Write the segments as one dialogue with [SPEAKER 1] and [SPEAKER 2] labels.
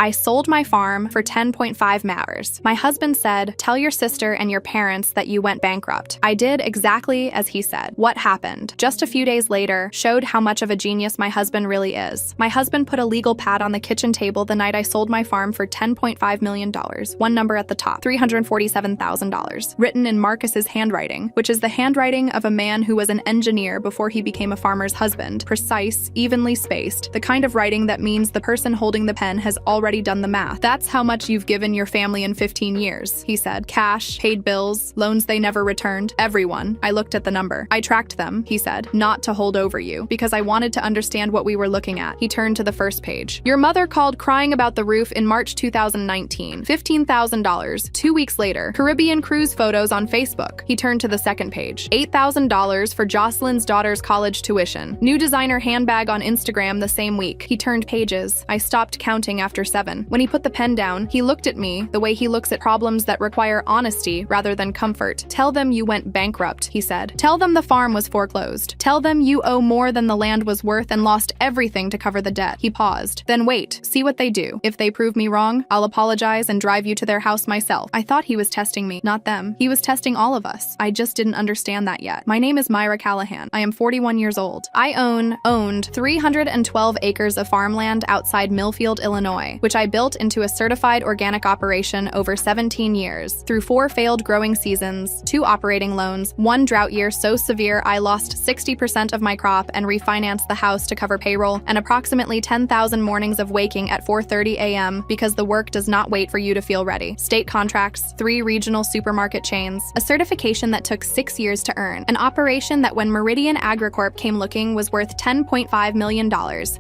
[SPEAKER 1] I sold my farm for 10.5 matters. My husband said, tell your sister and your parents that you went bankrupt. I did exactly as he said. What happened? Just a few days later showed how much of a genius my husband really is. My husband put a legal pad on the kitchen table the night I sold my farm for $10.5 million. One number at the top, $347,000, written in Marcus's handwriting, which is the handwriting of a man who was an engineer before he became a farmer's husband. Precise, evenly spaced, the kind of writing that means the person holding the pen has already done the math. That's how much you've given your family in 15 years, he said. Cash, paid bills, loans they never returned, everyone. I looked at the number. I tracked them, he said, not to hold over you, because I wanted to understand what we were looking at. He turned to the first page. Your mother called crying about the roof in March 2019. $15,000. 2 weeks later, Caribbean cruise photos on Facebook. He turned to the second page. $8,000 for Jocelyn's daughter's college tuition. New designer handbag on Instagram the same week. He turned pages. I stopped counting after 7. When he put the pen down, he looked at me the way he looks at problems that require honesty rather than comfort. Tell them you went bankrupt, he said. Tell them the farm was foreclosed. Tell them you owe more than the land was worth and lost everything to cover the debt. He paused. Then wait, see what they do. If they prove me wrong, I'll apologize and drive you to their house myself. I thought he was testing me, not them. He was testing all of us. I just didn't understand that yet. My name is Myra Callahan. I am 41 years old. I owned 312 acres of farmland outside Millfield, Illinois, which I built into a certified organic operation over 17 years. Through 4 failed growing seasons, 2 operating loans, 1 drought year so severe I lost 60% of my crop and refinanced the house to cover payroll, and approximately 10,000 mornings of waking at 4:30 a.m. because the work does not wait for you to feel ready. State contracts, 3 regional supermarket chains, a certification that took 6 years to earn, an operation that when Meridian Agricorp came looking was worth $10.5 million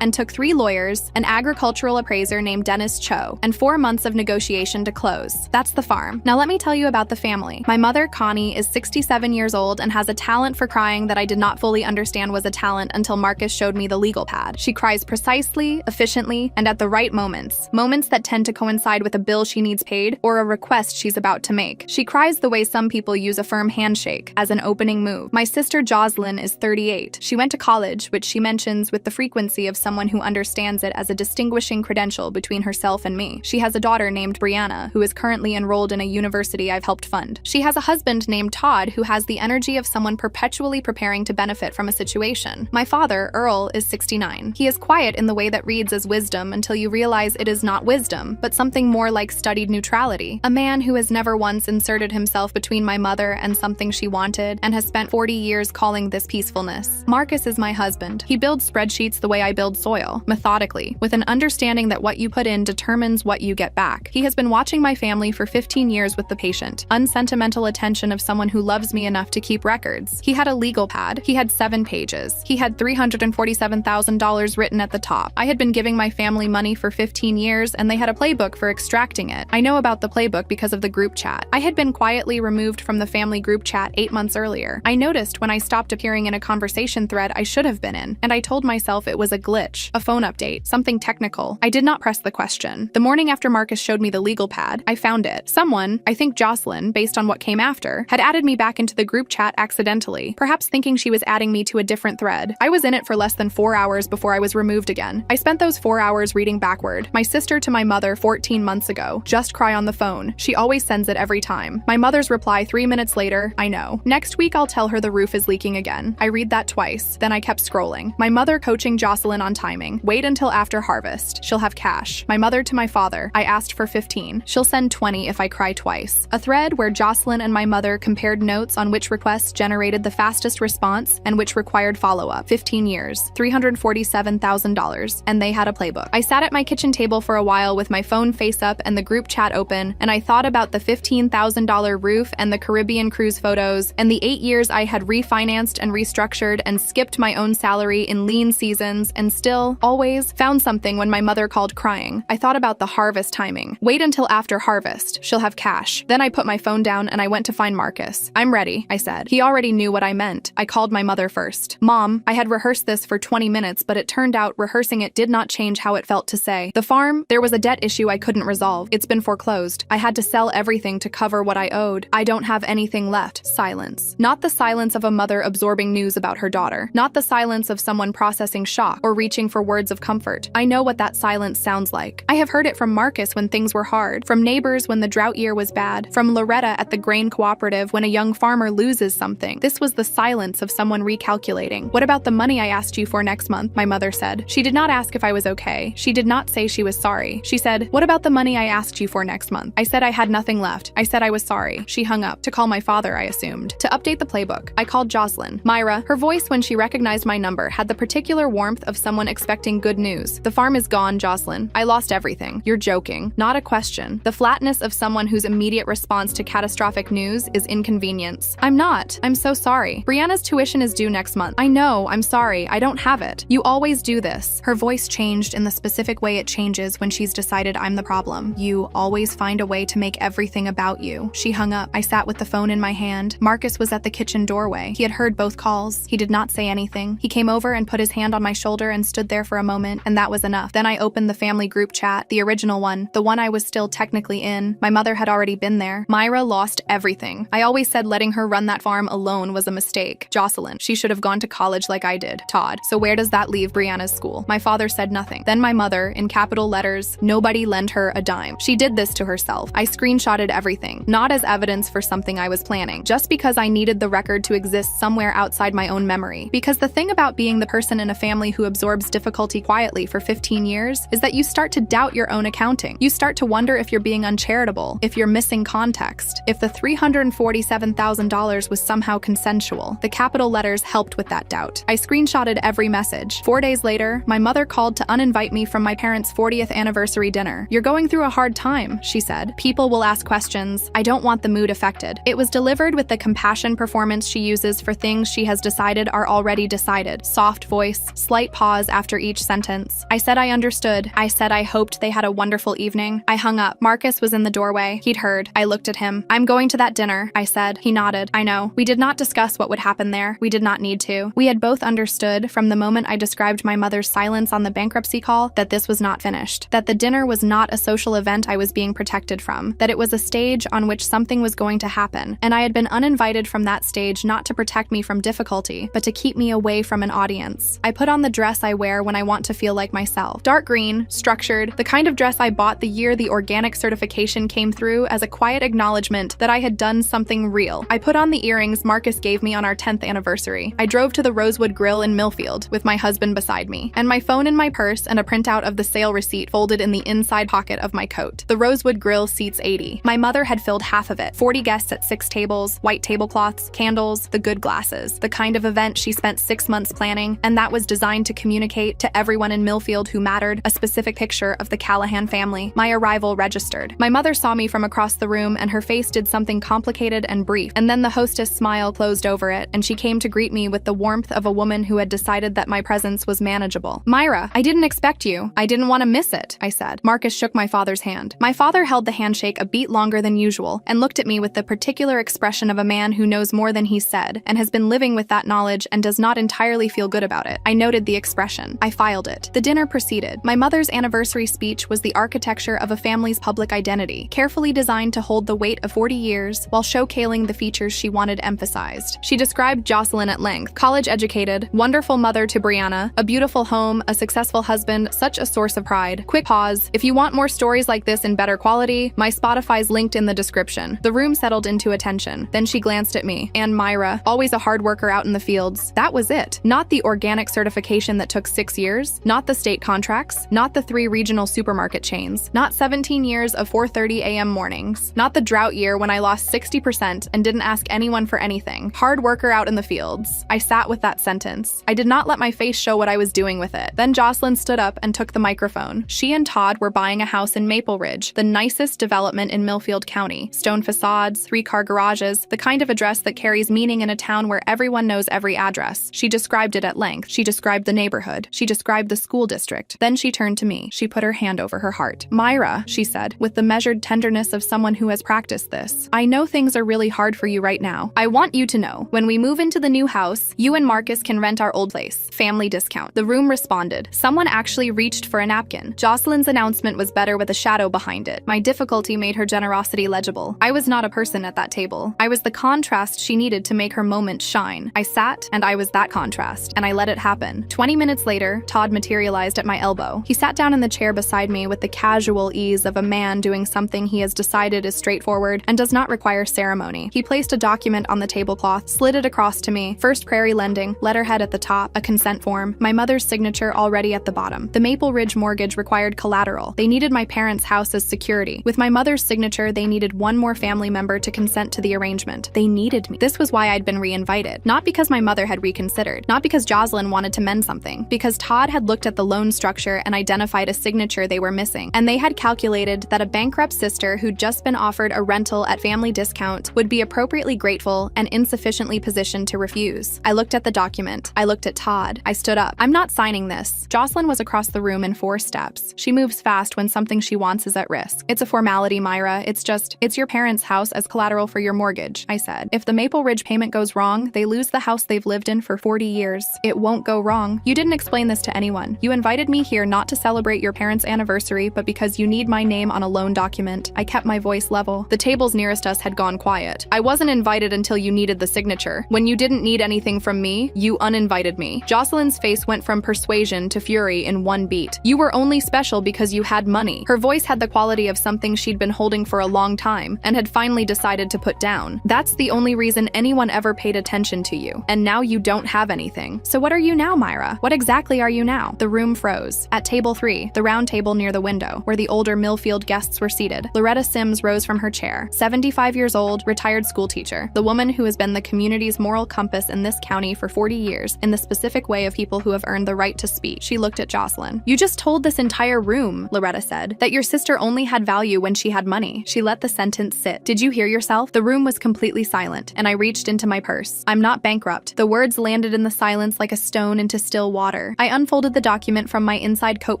[SPEAKER 1] and took 3 lawyers, an agricultural appraiser named Dennis Cho, and 4 months of negotiation to close. That's the farm. Now let me tell you about the family. My mother, Connie, is 67 years old and has a talent for crying that I did not fully understand was a talent until Marcus showed me the legal pad. She cries precisely, efficiently, and at the right moments that tend to coincide with a bill she needs paid or a request she's about to make. She cries the way some people use a firm handshake as an opening move. My sister Jocelyn is 38. She went to college, which she mentions with the frequency of someone who understands it as a distinguishing credential between herself and me. She has a daughter named Brianna, who is currently enrolled in a university I've helped fund. She has a husband named Todd, who has the energy of someone perpetually preparing to benefit from a situation. My father, Earl, is 69. He is quiet in the way that reads as wisdom until you realize it is not wisdom, but something more like studied neutrality. A man who has never once inserted himself between my mother and something she wanted and has spent 40 years calling this peacefulness. Marcus is my husband. He builds spreadsheets the way I build soil, methodically, with an understanding that what you put in determines what you get back. He has been watching my family for 15 years with the patient, unsentimental attention of someone who loves me enough to keep records. He had a legal pad. He had 7 pages. He had $347,000 written at the top. I had been giving my family money for 15 years and they had a playbook for extracting it. I know about the playbook because of the group chat. I had been quietly removed from the family group chat 8 months earlier. I noticed when I stopped appearing in a conversation thread I should have been in, and I told myself it was a glitch, a phone update, something technical. I did not press the question. The morning after Marcus showed me the legal pad, I found it. Someone, I think Jocelyn, based on what came after, had added me back into the group chat accidentally, perhaps thinking she was adding me to a different thread. I was in it for less than 4 hours before I was removed again. I spent those 4 hours reading backward. My sister to my mother 14 months ago. Just cry on the phone. She always sends it every time. My mother's reply 3 minutes later, I know. Next week I'll tell her the roof is leaking again. I read that twice. Then I kept scrolling. My mother coaching Jocelyn on timing. Wait until after harvest. She'll have cash. My mother to my father. I asked for 15. She'll send 20 if I cry twice. A thread where Jocelyn and my mother compared notes on which requests generated the fastest response and which required follow-up. 15 years. $347,000. And they had a playbook. I sat at my kitchen table for a while with my phone face up and the group chat open, and I thought about the $15,000 roof and the Caribbean cruise photos and the 8 years I had refinanced and restructured and skipped my own salary in lean seasons and still, always, found something when my mother called crying. I thought about the harvest timing. Wait until after harvest. She'll have cash. Then I put my phone down and I went to find Marcus. I'm ready, I said. He already knew what I meant. I called my mother first. Mom, I had rehearsed this for 20 minutes, but it turned out rehearsing it did not change how it felt to say. The farm, there was a debt issue I couldn't resolve. It's been foreclosed. I had to sell everything to cover what I owed. I don't have anything left. Silence. Not the silence of a mother absorbing news about her daughter. Not the silence of someone processing shock or reaching for words of comfort. I know what that silence sounds like. like. I have heard it from Marcus when things were hard, from neighbors when the drought year was bad, from Loretta at the grain cooperative when a young farmer loses something. This was the silence of someone recalculating. What about the money I asked you for next month? My mother said. She did not ask if I was okay. She did not say she was sorry. She said, what about the money I asked you for next month? I said I had nothing left. I said I was sorry. She hung up. To call my father, I assumed. To update the playbook, I called Jocelyn. Myra, her voice when she recognized my number had the particular warmth of someone expecting good news. The farm is gone, Jocelyn. I lost everything. You're joking. Not a question. The flatness of someone whose immediate response to catastrophic news is inconvenience. I'm not. I'm so sorry. Brianna's tuition is due next month. I know. I'm sorry. I don't have it. You always do this. Her voice changed in the specific way it changes when she's decided I'm the problem. You always find a way to make everything about you. She hung up. I sat with the phone in my hand. Marcus was at the kitchen doorway. He had heard both calls. He did not say anything. He came over and put his hand on my shoulder and stood there for a moment, and that was enough. Then I opened the family group chat, the original one, the one I was still technically in. My mother had already been there. Myra lost everything. I always said letting her run that farm alone was a mistake. Jocelyn, she should have gone to college like I did. Todd, so where does that leave Brianna's school? My father said nothing. Then my mother, in capital letters, nobody lent her a dime. She did this to herself. I screenshotted everything, not as evidence for something I was planning, just because I needed the record to exist somewhere outside my own memory. Because the thing about being the person in a family who absorbs difficulty quietly for 15 years is that you start to doubt your own accounting. You start to wonder if you're being uncharitable, if you're missing context, if the $347,000 was somehow consensual. The capital letters helped with that doubt. I screenshotted every message. 4 days later, my mother called to uninvite me from my parents' 40th anniversary dinner. You're going through a hard time, she said. People will ask questions. I don't want the mood affected. It was delivered with the compassion performance she uses for things she has decided are already decided. Soft voice, slight pause after each sentence. I said I understood. I said I hoped they had a wonderful evening. I hung up. Marcus was in the doorway. He'd heard. I looked at him. I'm going to that dinner, I said. He nodded. I know. We did not discuss what would happen there. We did not need to. We had both understood from the moment I described my mother's silence on the bankruptcy call that this was not finished. That the dinner was not a social event I was being protected from. That it was a stage on which something was going to happen. And I had been uninvited from that stage not to protect me from difficulty, but to keep me away from an audience. I put on the dress I wear when I want to feel like myself. Dark green, structured, the kind of dress I bought the year the organic certification came through as a quiet acknowledgement that I had done something real. I put on the earrings Marcus gave me on our 10th anniversary. I drove to the Rosewood Grill in Millfield with my husband beside me, and my phone in my purse and a printout of the sale receipt folded in the inside pocket of my coat. The Rosewood Grill seats 80. My mother had filled half of it. 40 guests at 6 tables, white tablecloths, candles, the good glasses. The kind of event she spent 6 months planning, and that was designed to communicate to everyone in Millfield who mattered a specific picture of the Callahan family. My arrival registered. My mother saw me from across the room and her face did something complicated and brief, and then the hostess smile closed over it, and she came to greet me with the warmth of a woman who had decided that my presence was manageable. Myra, I didn't expect you. I didn't want to miss it, I said. Marcus shook my father's hand. My father held the handshake a beat longer than usual and looked at me with the particular expression of a man who knows more than he said and has been living with that knowledge and does not entirely feel good about it. I noted the expression. I filed it. The dinner proceeded. My mother's anniversary speech was the architecture of a family's public identity, carefully designed to hold the weight of 40 years while showcasing the features she wanted emphasized. She described Jocelyn at length. College educated, wonderful mother to Brianna, a beautiful home, a successful husband, such a source of pride. Quick pause. If you want more stories like this in better quality, my Spotify's linked in the description. The room settled into attention. Then she glanced at me. And Myra, always a hard worker out in the fields. That was it. Not the organic certification that took 6 years, not the state contracts, not the 3 regional supermarket chains, not 17 years of 4:30 a.m. mornings, not the drought year when I lost 60% and didn't ask anyone for anything. Hard worker out in the fields. I sat with that sentence. I did not let my face show what I was doing with it. Then Jocelyn stood up and took the microphone. She and Todd were buying a house in Maple Ridge, the nicest development in Millfield County. Stone facades, 3-car garages, the kind of address that carries meaning in a town where everyone knows every address. She described it at length. She described the neighborhood. She described the school district. Then she turned to me. She put her hand over her heart. Myra, she said, with the measured tenderness of someone who has practiced this, I know things are really hard for you right now. I want you to know, when we move into the new house, you and Marcus can rent our old place. Family discount. The room responded. Someone actually reached for a napkin. Jocelyn's announcement was better with a shadow behind it. My difficulty made her generosity legible. I was not a person at that table. I was the contrast she needed to make her moment shine. I sat, and I was that contrast, and I let it happen. 20 minutes later, Todd materialized at my elbow. He sat down in the chair beside me with the casual ease of a man doing something he has decided is straightforward and does not require ceremony. He placed a document on the tablecloth, slid it across to me. First Prairie Lending, letterhead at the top, a consent form, my mother's signature already at the bottom. The Maple Ridge mortgage required collateral. They needed my parents' house as security. With my mother's signature, they needed one more family member to consent to the arrangement. They needed me. This was why I'd been reinvited. Not because my mother had reconsidered. Not because Jocelyn wanted to mend something. Because Todd had looked at the loan structure and identified a signature they were missing. And they had calculated that a bankrupt sister who'd just been offered a rental at family discount would be appropriately grateful and insufficiently positioned to refuse. I looked at the document. I looked at Todd. I stood up. I'm not signing this. Jocelyn was across the room in 4 steps. She moves fast when something she wants is at risk. It's a formality, Myra. It's your parents' house as collateral for your mortgage, I said. If the Maple Ridge payment goes wrong, they lose the house they've lived in for 40 years. It won't go wrong. You didn't explain this to anyone. You invited me here not to celebrate your parents' anniversary, but because you need my name on a loan document. I kept my voice level. The tables nearest us had gone quiet. I wasn't invited until you needed the signature. When you didn't need anything from me, you uninvited me. Jocelyn's face went from persuasion to fury in one beat. You were only special because you had money. Her voice had the quality of something she'd been holding for a long time and had finally decided to put down. That's the only reason anyone ever paid attention to you. And now you don't have anything. So what are you now, Myra? What exactly are you now? The room froze. At table 3, the round table near the window, where the older Millfield guests were seated, Loretta Sims rose from her chair. 75 years old, retired schoolteacher. The woman who has been the community's moral compass in this county for 40 years, in the specific way of people who have earned the right to speak. She looked at Jocelyn. You just told this entire room, Loretta said, that your sister only had value when she had money. She let the sentence sit. Did you hear yourself? The room was completely silent, and I reached into my purse. I'm not bankrupt. The words landed in the silence like a stone into still water. I unfolded the document from my inside coat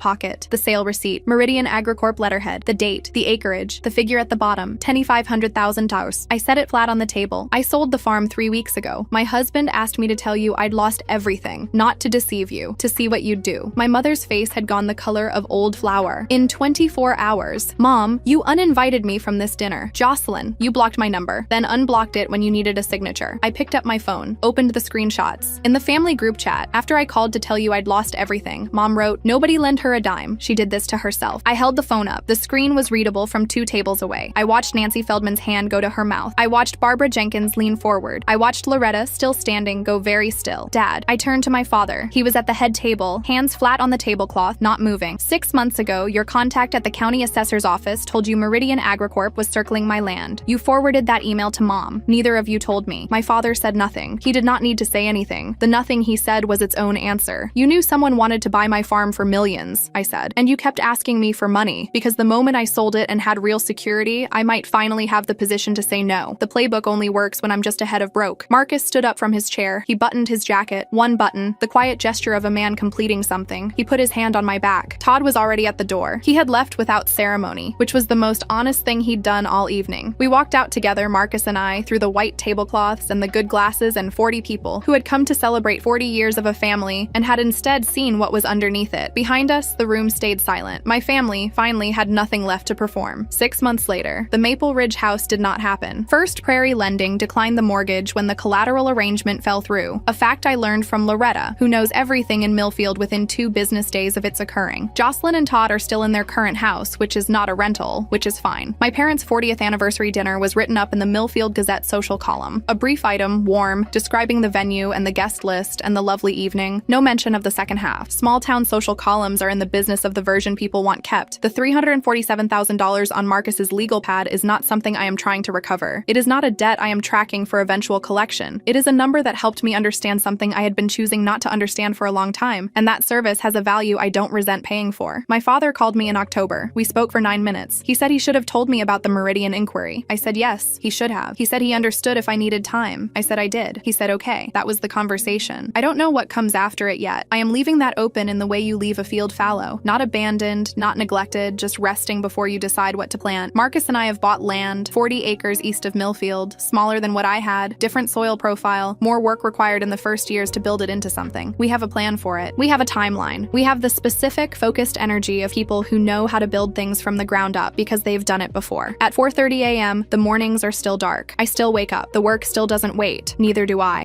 [SPEAKER 1] pocket. The sale receipt, Meridian Agricorp letterhead, the date, the acreage, the figure at the bottom, $2,500,000. I set it flat on the table. I sold the farm 3 weeks ago. My husband asked me to tell you I'd lost everything, not to deceive you, to see what you'd do. My mother's face had gone the color of old flour. In 24 hours. Mom, you uninvited me from this dinner. Jocelyn, you blocked my number, then unblocked it when you needed a signature. I picked up my phone, opened the screenshots. In the family group chat, after I called to tell you I'd lost everything, Mom wrote, "Nobody lend her a dime. She did this to herself." I held the phone up. The screen was readable from 2 tables away. I watched Nancy Feldman's hand go to her mouth. I watched Barbara Jenkins lean forward. I watched Loretta, still standing, go very still. Dad, I turned to my father. He was at the head table, hands flat on the tablecloth, not moving. 6 months ago, your contact at the county assessor's office told you Meridian Agricorp was circling my land. You forwarded that email to Mom. Neither of you told me. My father said nothing. He did not need to say anything. The nothing he said was its own answer. You knew someone wanted to buy my farm for millions, I said, and you kept asking me for money, because the moment I sold it and had real security, I might finally have the position to say no. The playbook only works when I'm just ahead of broke. Marcus stood up from his chair. He buttoned his jacket. One button, the quiet gesture of a man completing something. He put his hand on my back. Todd was already at the door. He had left without ceremony, which was the most honest thing he'd done all evening. We walked out together, Marcus and I, through the white tablecloths and the good glasses and 40 people who had come to celebrate 40 years of a family and had instead seen what was underneath it. Behind us, the room stayed silent. My family finally had nothing left to perform. 6 months later, the Maple Ridge house did not happen. First Prairie Lending declined the mortgage when the collateral arrangement fell through, a fact I learned from Loretta, who knows everything in Millfield within 2 business days of its occurring. Jocelyn and Todd are still in their current house, which is not a rental, which is fine. My parents' 40th anniversary dinner was written up in the Millfield Gazette social column. A brief item, warm, describing the venue and the guest list and the lovely evening. No mention of the second half. Small town social columns are in the business of the version people want kept. The $347,000 on Marcus's legal pad is not something I am trying to recover. It is not a debt I am tracking for eventual collection. It is a number that helped me understand something I had been choosing not to understand for a long time, and that service has a value I don't resent paying for. My father called me in October. We spoke for 9 minutes. He said he should have told me about the Meridian inquiry. I said yes, he should have. He said he understood if I needed time. I said I did. He said okay. That was the conversation. I don't know what comes after it yet. I am leaving that open in the way you leave a field fallow. Not abandoned, not neglected, just resting before you decide what to plant. Marcus and I have bought land, 40 acres east of Millfield, smaller than what I had, different soil profile, more work required in the first years to build it into something. We have a plan for it. We have a timeline. We have the specific, focused energy of people who know how to build things from the ground up because they've done it before. At 4:30 a.m., the mornings are still dark. I still wake up. The work still doesn't wait. Neither do I.